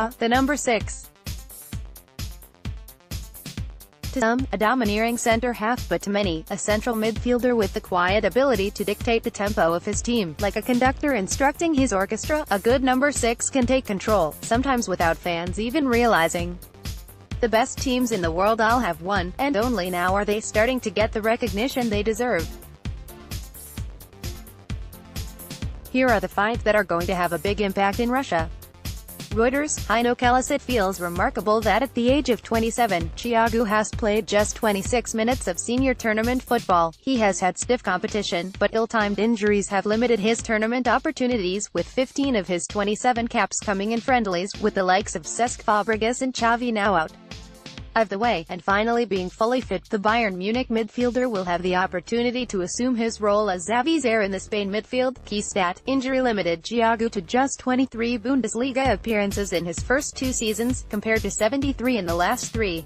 the number 6. To some, a domineering center-half, but to many, a central midfielder with the quiet ability to dictate the tempo of his team. Like a conductor instructing his orchestra, a good number 6 can take control, sometimes without fans even realizing. The best teams in the world all have one, and only now are they starting to get the recognition they deserve. Here are the 5 that are going to have a big impact in Russia. Reuters, Heino KalisIt feels remarkable that at the age of 27, Thiago has played just 26 minutes of senior tournament football. He has had stiff competition, but ill-timed injuries have limited his tournament opportunities, with 15 of his 27 caps coming in friendlies, with the likes of Cesc Fabregas and Xavi now out of the way, and finally being fully fit. The Bayern Munich midfielder will have the opportunity to assume his role as Xavi's heir in the Spain midfield. Key stat: injury limited Thiago to just 23 Bundesliga appearances in his first 2 seasons, compared to 73 in the last 3.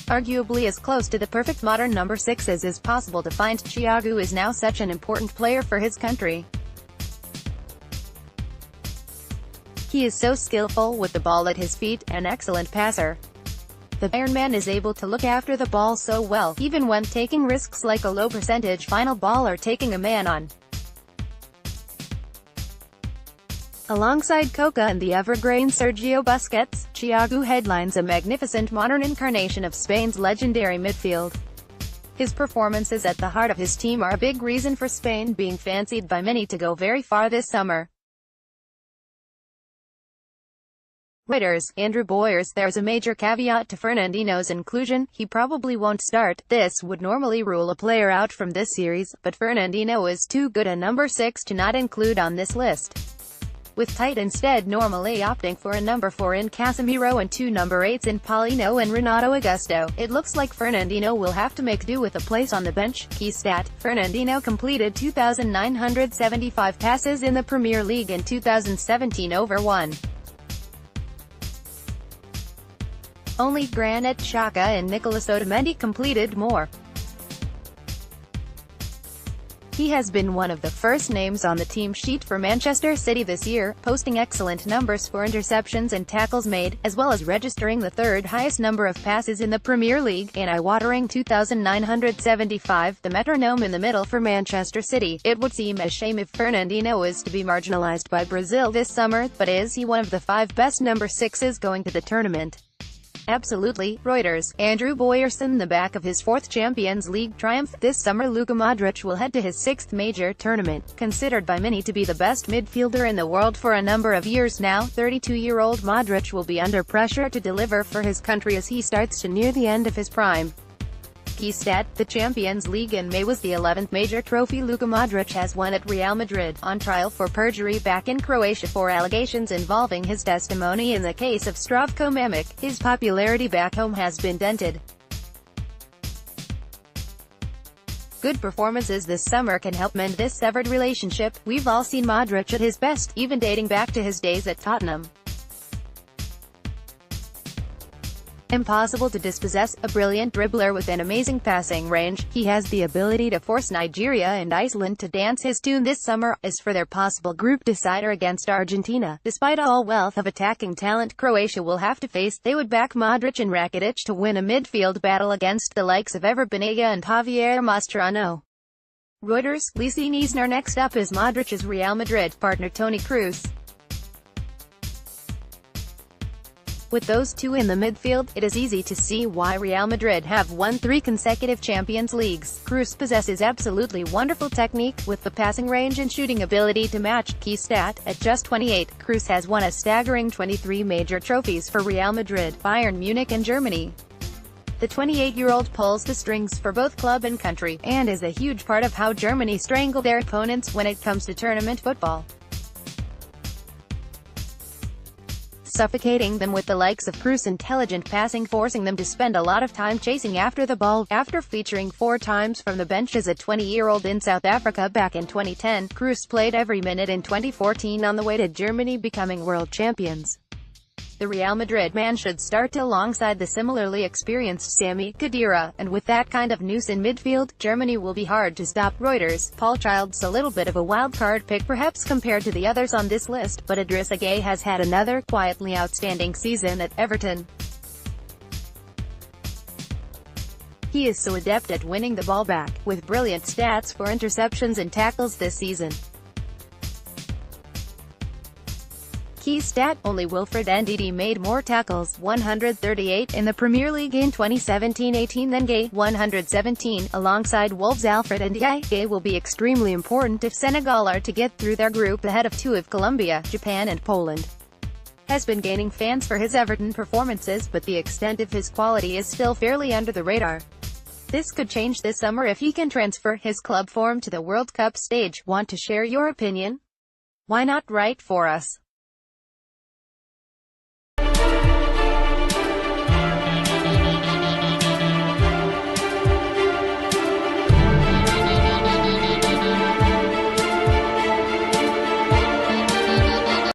Arguably as close to the perfect modern number 6 as is possible to find, Thiago is now such an important player for his country. He is so skillful with the ball at his feet, an excellent passer. The Bayern man is able to look after the ball so well, even when taking risks like a low-percentage final ball or taking a man on. Alongside Coca and the evergreen Sergio Busquets, Thiago headlines a magnificent modern incarnation of Spain's legendary midfield. His performances at the heart of his team are a big reason for Spain being fancied by many to go very far this summer. Reuters, Andrew Boyers, there's a major caveat to Fernandinho's inclusion. He probably won't start. This would normally rule a player out from this series, but Fernandinho is too good a number 6 to not include on this list. With Tite instead normally opting for a number 4 in Casemiro and 2 number 8s in Paulino and Renato Augusto, it looks like Fernandinho will have to make do with a place on the bench. Key stat: Fernandinho completed 2,975 passes in the Premier League in 2017 over 1. Only Granit Xhaka and Nicolas Otamendi completed more. He has been one of the first names on the team sheet for Manchester City this year, posting excellent numbers for interceptions and tackles made, as well as registering the 3rd highest number of passes in the Premier League, an eye-watering 2,975, the metronome in the middle for Manchester City. It would seem a shame if Fernandinho is to be marginalized by Brazil this summer, but is he one of the 5 best number 6s going to the tournament? Absolutely. Reuters, Andrew Boyers. In the back of his 4th Champions League triumph this summer, Luka Modric will head to his 6th major tournament. Considered by many to be the best midfielder in the world for a number of years now, 32-year-old Modric will be under pressure to deliver for his country as he starts to near the end of his prime. Key stat: the Champions League in May was the 11th major trophy Luka Modric has won at Real Madrid. On trial for perjury back in Croatia for allegations involving his testimony in the case of Zdravko Mamić, his popularity back home has been dented. Good performances this summer can help mend this severed relationship. We've all seen Modric at his best, even dating back to his days at Tottenham. Impossible to dispossess, a brilliant dribbler with an amazing passing range, he has the ability to force Nigeria and Iceland to dance his tune this summer. As for their possible group decider against Argentina, despite all wealth of attacking talent Croatia will have to face, they would back Modric and Rakitic to win a midfield battle against the likes of Ever Banega and Javier Mascherano. Reuters, Lisi Niesner. Next up is Modric's Real Madrid partner Toni Kroos. With those two in the midfield, it is easy to see why Real Madrid have won 3 consecutive Champions Leagues. Kroos possesses absolutely wonderful technique, with the passing range and shooting ability to match. Key stat: at just 28, Kroos has won a staggering 23 major trophies for Real Madrid, Bayern Munich and Germany. The 28-year-old pulls the strings for both club and country, and is a huge part of how Germany strangle their opponents when it comes to tournament football. Suffocating them with the likes of Kroos' intelligent passing, forcing them to spend a lot of time chasing after the ball. After featuring 4 times from the bench as a 20-year-old in South Africa back in 2010, Kroos played every minute in 2014 on the way to Germany becoming world champions. The Real Madrid man should start alongside the similarly experienced Sami Khedira, and with that kind of noose in midfield, Germany will be hard to stop. Reuters. Paul Child's a little bit of a wild card pick perhaps compared to the others on this list, but Idrissa Gueye has had another quietly outstanding season at Everton. He is so adept at winning the ball back, with brilliant stats for interceptions and tackles this season. Key stat: only Wilfred Ndidi made more tackles, 138, in the Premier League in 2017-18 than Gueye, 117, alongside Wolves' Alfred Ndiaye. Gueye will be extremely important if Senegal are to get through their group ahead of two of Colombia, Japan and Poland. Has been gaining fans for his Everton performances, but the extent of his quality is still fairly under the radar. This could change this summer if he can transfer his club form to the World Cup stage. Want to share your opinion? Why not write for us?